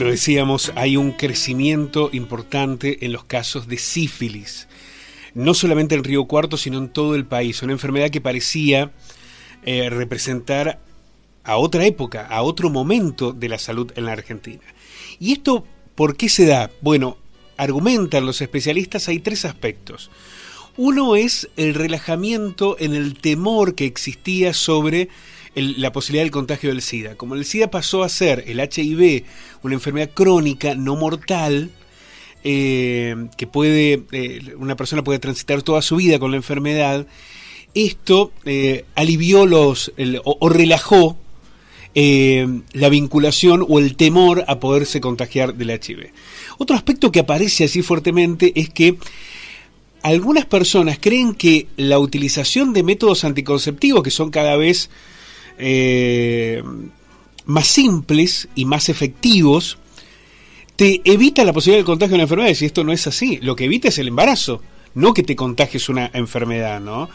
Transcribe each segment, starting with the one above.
Lo decíamos, hay un crecimiento importante en los casos de sífilis, no solamente en Río Cuarto, sino en todo el país. Una enfermedad que parecía representar a otra época, a otro momento de la salud en la Argentina. ¿Y esto por qué se da? Bueno, argumentan los especialistas, hay tres aspectos. Uno es el relajamiento en el temor que existía sobre la posibilidad del contagio del SIDA. Como el SIDA pasó a ser el HIV, una enfermedad crónica, no mortal, que puede una persona puede transitar toda su vida con la enfermedad, esto alivió o relajó la vinculación o el temor a poderse contagiar del HIV. Otro aspecto que aparece así fuertemente es que algunas personas creen que la utilización de métodos anticonceptivos, que son cada vez más simples y más efectivos, te evita la posibilidad del contagio de una enfermedad. Y esto no es así. Lo que evita es el embarazo, no que te contagies una enfermedad, ¿no?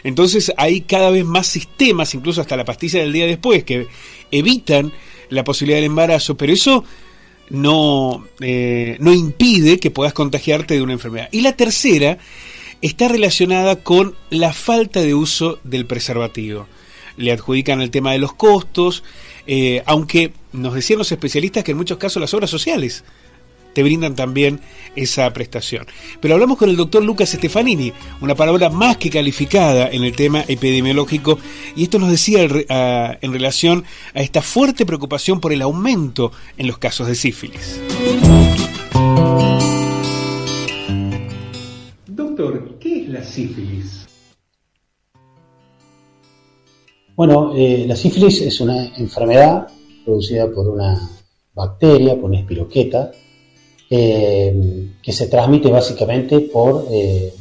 Entonces hay cada vez más sistemas, incluso hasta la pastilla del día después, que evitan la posibilidad del embarazo, pero eso no impide que puedas contagiarte de una enfermedad. Y la tercera está relacionada con la falta de uso del preservativo. Le adjudican el tema de los costos, aunque nos decían los especialistas que en muchos casos las obras sociales te brindan también esa prestación. Pero hablamos con el doctor Lucas Stefanini, una palabra más que calificada en el tema epidemiológico, y esto nos decía en relación a esta fuerte preocupación por el aumento en los casos de sífilis. Doctor, ¿qué es la sífilis? Bueno, la sífilis es una enfermedad producida por una bacteria, por una espiroqueta, que se transmite básicamente por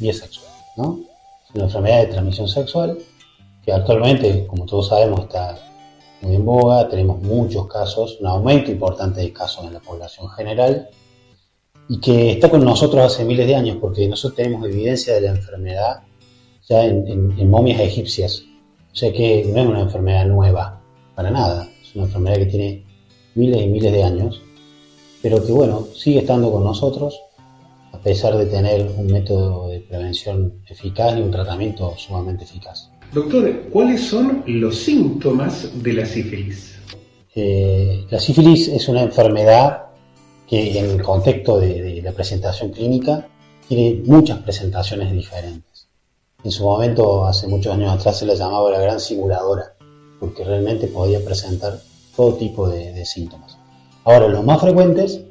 vía sexual, ¿no? Es una enfermedad de transmisión sexual que actualmente, como todos sabemos, está muy en boga. Tenemos muchos casos, un aumento importante de casos en la población general, y que está con nosotros hace miles de años, porque nosotros tenemos evidencia de la enfermedad ya en momias egipcias. O sea que no es una enfermedad nueva, para nada. Es una enfermedad que tiene miles y miles de años, pero que bueno, sigue estando con nosotros, a pesar de tener un método de prevención eficaz y un tratamiento sumamente eficaz. Doctor, ¿cuáles son los síntomas de la sífilis? La sífilis es una enfermedad que en el contexto de la presentación clínica tiene muchas presentaciones diferentes. En su momento, hace muchos años atrás, se la llamaba la gran simuladora, porque realmente podía presentar todo tipo de síntomas. Ahora, los más frecuentes,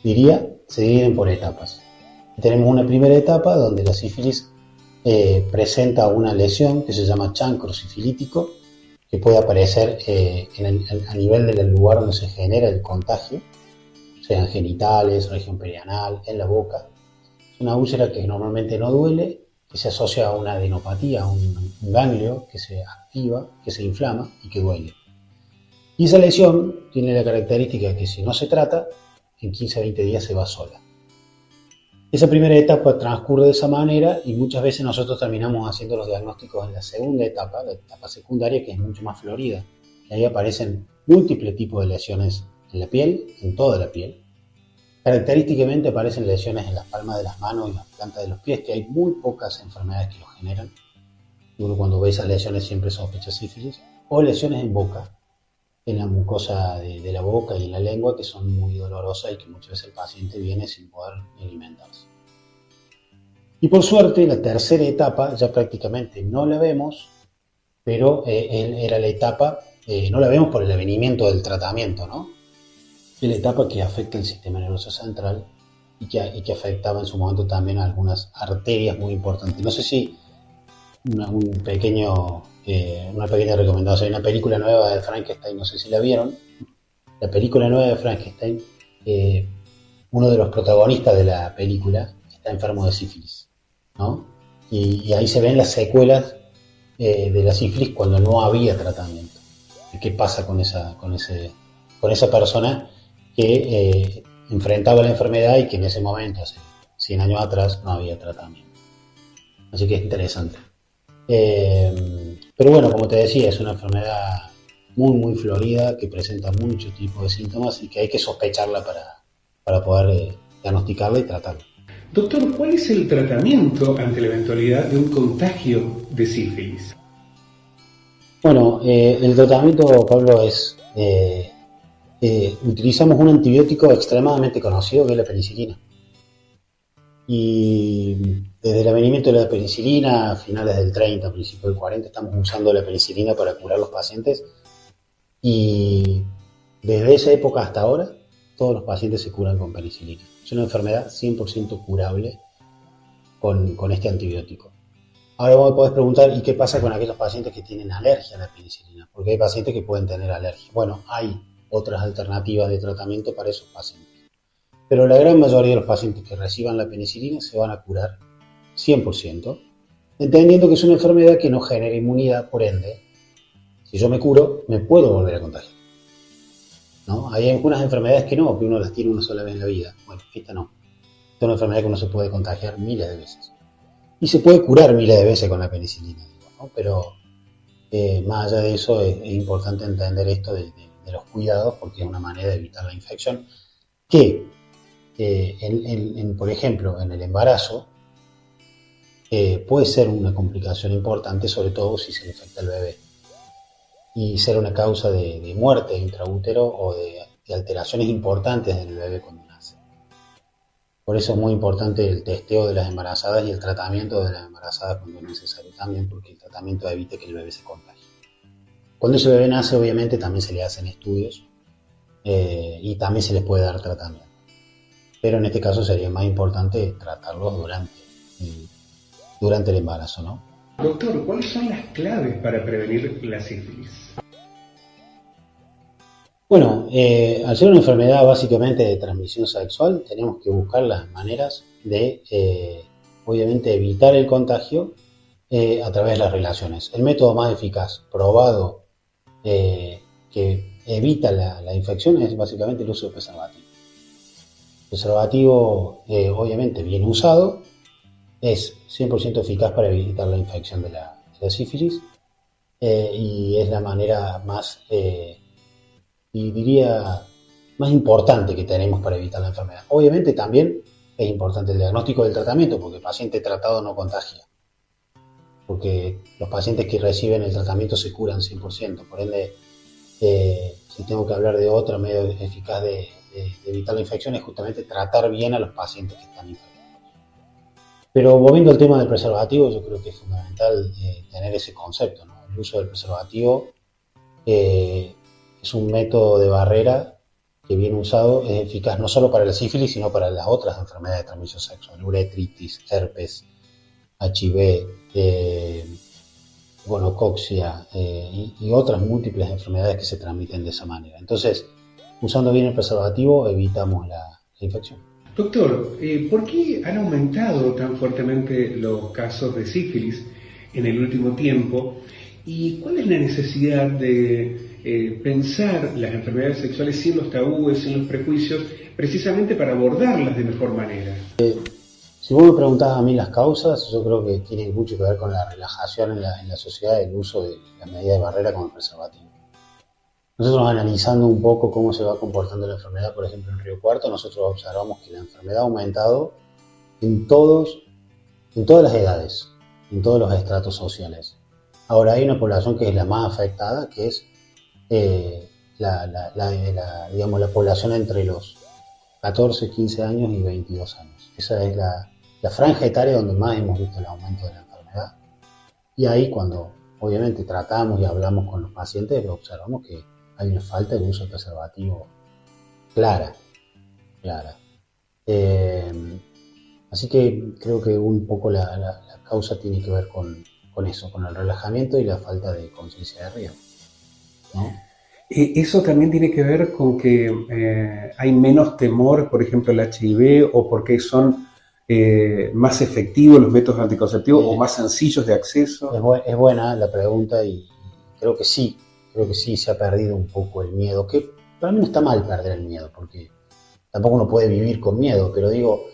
diría, se dividen por etapas. Tenemos una primera etapa donde la sífilis presenta una lesión que se llama chancro sifilítico, que puede aparecer a nivel del lugar donde se genera el contagio, sean genitales, región perianal, en la boca. Es una úlcera que normalmente no duele, que se asocia a una adenopatía, a un ganglio que se activa, que se inflama y que duele. Y esa lesión tiene la característica que si no se trata, en 15 a 20 días se va sola. Esa primera etapa transcurre de esa manera y muchas veces nosotros terminamos haciendo los diagnósticos en la segunda etapa, la etapa secundaria, que es mucho más florida. Y ahí aparecen múltiples tipos de lesiones en la piel, en toda la piel. Característicamente aparecen lesiones en las palmas de las manos y las plantas de los pies, que hay muy pocas enfermedades que lo generan. Y uno cuando ve esas lesiones siempre sospecha sífilis. O lesiones en boca, en la mucosa de la boca y en la lengua, que son muy dolorosas y que muchas veces el paciente viene sin poder alimentarse. Y por suerte, la tercera etapa ya prácticamente no la vemos, pero era la etapa, no la vemos por el avenimiento del tratamiento, ¿no? Es la etapa que afecta el sistema nervioso central y que afectaba en su momento también a algunas arterias muy importantes. No sé si una pequeña recomendación. Hay una película nueva de Frankenstein, no sé si la vieron. La película nueva de Frankenstein, uno de los protagonistas de la película está enfermo de sífilis, ¿no? Y ahí se ven las secuelas de la sífilis cuando no había tratamiento. ¿Qué pasa con esa persona que enfrentaba la enfermedad y que en ese momento, hace 100 años atrás, no había tratamiento? Así que es interesante. Pero bueno, como te decía, es una enfermedad muy florida, que presenta muchos tipos de síntomas y que hay que sospecharla para poder diagnosticarla y tratarla. Doctor, ¿cuál es el tratamiento ante la eventualidad de un contagio de sífilis? Bueno, el tratamiento, Pablo, es... utilizamos un antibiótico extremadamente conocido que es la penicilina. Y desde el advenimiento de la penicilina, a finales del 30, principios del 40, estamos usando la penicilina para curar los pacientes. Y desde esa época hasta ahora, todos los pacientes se curan con penicilina. Es una enfermedad 100% curable con este antibiótico. Ahora vos me podés preguntar, ¿y qué pasa con aquellos pacientes que tienen alergia a la penicilina? Porque hay pacientes que pueden tener alergia. Bueno, hay otras alternativas de tratamiento para esos pacientes. Pero la gran mayoría de los pacientes que reciban la penicilina se van a curar 100%, entendiendo que es una enfermedad que no genera inmunidad, por ende, si yo me curo, me puedo volver a contagiar, ¿no? Hay algunas enfermedades que no, que uno las tiene una sola vez en la vida. Bueno, esta no. Esta es una enfermedad que uno se puede contagiar miles de veces. Y se puede curar miles de veces con la penicilina, ¿no? Pero más allá de eso es importante entender esto de los cuidados, porque es una manera de evitar la infección que, por ejemplo, en el embarazo puede ser una complicación importante, sobre todo si se infecta el bebé, y ser una causa de muerte intraútero o de alteraciones importantes en el bebé cuando nace. Por eso es muy importante el testeo de las embarazadas y el tratamiento de las embarazadas cuando es necesario también, porque el tratamiento evita que el bebé se contagie. Cuando ese bebé nace, obviamente, también se le hacen estudios y también se les puede dar tratamiento. Pero en este caso sería más importante tratarlos durante el embarazo, ¿no? Doctor, ¿cuáles son las claves para prevenir la sífilis? Bueno, al ser una enfermedad básicamente de transmisión sexual, tenemos que buscar las maneras de, obviamente, evitar el contagio a través de las relaciones. El método más eficaz, probado, que evita la infección es básicamente el uso de preservativo. El preservativo, obviamente, bien usado, es 100% eficaz para evitar la infección de la sífilis y es la manera más... y diría más importante que tenemos para evitar la enfermedad. Obviamente también es importante el diagnóstico del tratamiento, porque el paciente tratado no contagia, porque los pacientes que reciben el tratamiento se curan 100%, por ende, si tengo que hablar de otro medio eficaz de evitar la infección es justamente tratar bien a los pacientes que están infectados. Pero volviendo al tema del preservativo, yo creo que es fundamental tener ese concepto, ¿no? El uso del preservativo es un método de barrera que bien usado es eficaz no solo para la sífilis, sino para las otras enfermedades de transmisión sexual, uretritis, herpes, HIV, gonocoxia y otras múltiples enfermedades que se transmiten de esa manera. Entonces, usando bien el preservativo evitamos la infección. Doctor, ¿por qué han aumentado tan fuertemente los casos de sífilis en el último tiempo? ¿Y cuál es la necesidad de pensar las enfermedades sexuales sin los tabúes, sin los prejuicios, precisamente para abordarlas de mejor manera? Si vos me preguntás a mí las causas, yo creo que tiene mucho que ver con la relajación en la sociedad del uso de la medida de barrera con el preservativo. Nosotros analizando un poco cómo se va comportando la enfermedad, por ejemplo en Río Cuarto, nosotros observamos que la enfermedad ha aumentado en todas las edades, en todos los estratos sociales. Ahora hay una población que es la más afectada, que es digamos, la población entre los 14, 15 años y 22 años. Esa es la franja etaria donde más hemos visto el aumento de la enfermedad. Y ahí cuando obviamente tratamos y hablamos con los pacientes, observamos que hay una falta de uso de preservativo clara. Así que creo que un poco la causa tiene que ver con eso, con el relajamiento y la falta de conciencia de riesgo, ¿no? ¿Eso también tiene que ver con que hay menos temor, por ejemplo, al HIV, o porque son más efectivos los métodos anticonceptivos o más sencillos de acceso? Es buena la pregunta y creo que sí se ha perdido un poco el miedo, que para mí no está mal perder el miedo, porque tampoco uno puede vivir con miedo, pero digo,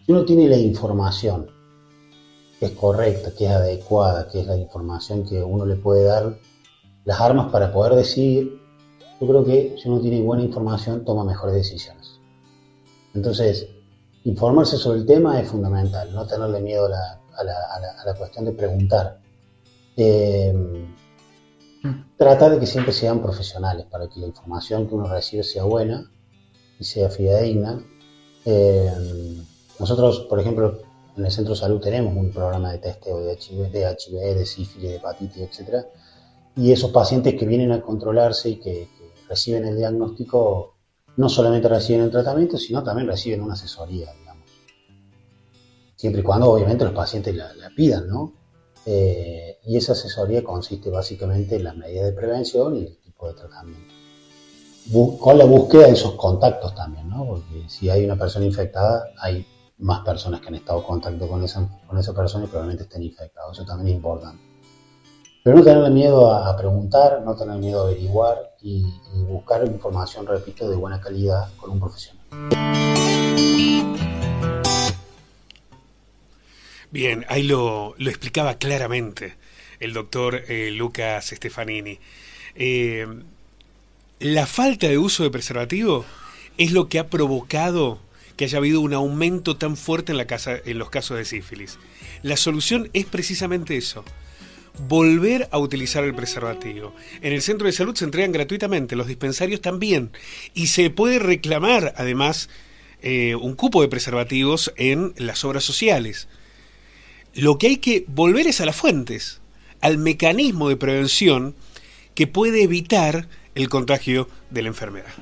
si uno tiene la información que es correcta, que es adecuada, que es la información que uno le puede dar las armas para poder decidir, yo creo que si uno tiene buena información toma mejores decisiones. Entonces, informarse sobre el tema es fundamental, no tenerle miedo a la cuestión de preguntar. Tratar de que siempre sean profesionales para que la información que uno recibe sea buena y sea fidedigna. Nosotros, por ejemplo, en el Centro de Salud tenemos un programa de testeo de HIV, de sífilis, de hepatitis, etc. Y esos pacientes que vienen a controlarse y que reciben el diagnóstico, no solamente reciben el tratamiento, sino también reciben una asesoría, digamos. Siempre y cuando, obviamente, los pacientes la pidan, ¿no? Y esa asesoría consiste básicamente en las medidas de prevención y el tipo de tratamiento. Con la búsqueda de esos contactos también, ¿no? Porque si hay una persona infectada, hay más personas que han estado en contacto con esa persona y probablemente estén infectados. Eso también es importante. Pero no tener miedo a preguntar, no tener miedo a averiguar y buscar información, repito, de buena calidad con un profesional. Bien, ahí lo explicaba claramente el doctor Lucas Stefanini. La falta de uso de preservativo es lo que ha provocado que haya habido un aumento tan fuerte en los casos de sífilis. La solución es precisamente eso: volver a utilizar el preservativo. En el centro de salud se entregan gratuitamente, los dispensarios también, y se puede reclamar además un cupo de preservativos en las obras sociales. Lo que hay que volver es a las fuentes, al mecanismo de prevención que puede evitar el contagio de la enfermedad.